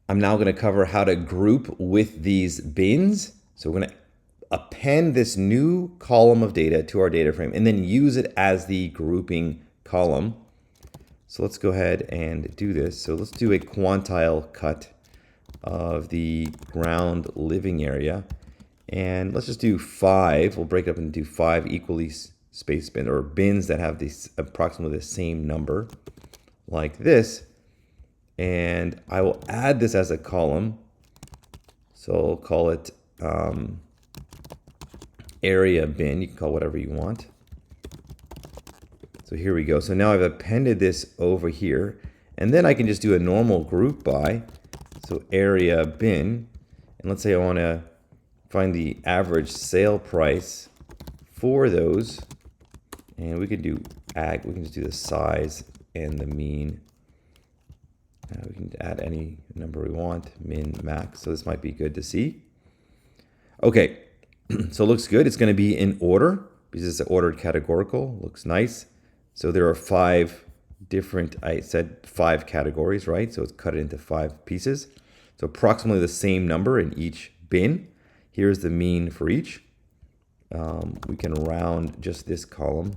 I'm now going to cover how to group with these bins. So we're going to append this new column of data to our data frame and then use it as the grouping column. So let's go ahead and do this. So let's do a quantile cut of the ground living area. And let's just do 5. We'll break it up into 5 equally spaced bins, or bins that have this approximately the same number, like this. And I will add this as a column. So I'll call it area bin. You can call it whatever you want. So here we go. So now I've appended this over here. And then I can just do a normal group by. So area bin. And let's say I want to find the average sale price for those. And we can do we can just do the size and the mean. We can add any number we want, min, max. So this might be good to see. Okay, so it looks good. It's going to be in order because it's ordered categorical. Looks nice. So there are 5 different, I said 5 categories, right? So it's cut it into 5 pieces. So approximately the same number in each bin. Here's the mean for each. We can round just this column,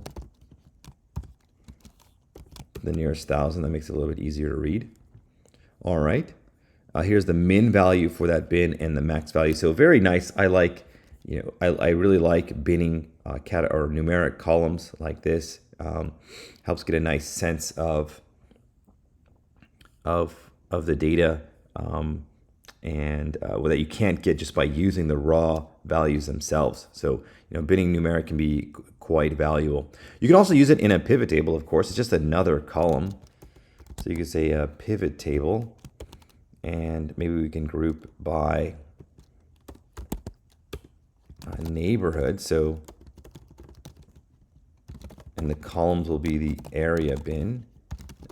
the nearest 1,000. That makes it a little bit easier to read. All right. Here's the min value for that bin and the max value. So very nice. I like, I really like binning or numeric columns like this. Helps get a nice sense of the data, and that you can't get just by using the raw values themselves. So binning numeric can be quite valuable. You can also use it in a pivot table. Of course, it's just another column. So you could say a pivot table, and maybe we can group by a neighborhood. So, and the columns will be the area bin.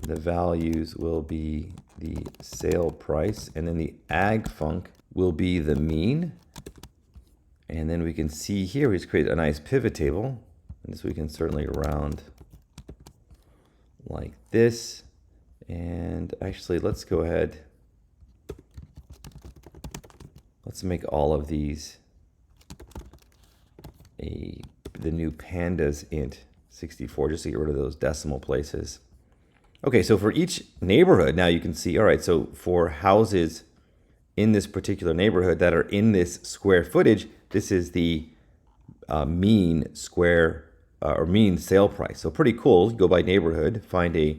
The values will be the sale price, and then the ag func will be the mean. And then we can see here, we just create a nice pivot table. And this we can certainly round like this. And actually, let's go ahead. Let's make all of these the new pandas int 64, just to get rid of those decimal places. Okay, so for each neighborhood, now you can see, all right, so for houses in this particular neighborhood that are in this square footage, this is the mean square or mean sale price. So pretty cool. You go by neighborhood, find a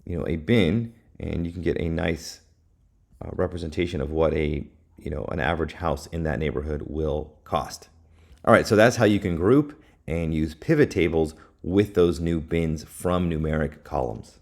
bin, and you can get a nice representation of what an average house in that neighborhood will cost. All right, so that's how you can group and use pivot tables with those new bins from numeric columns.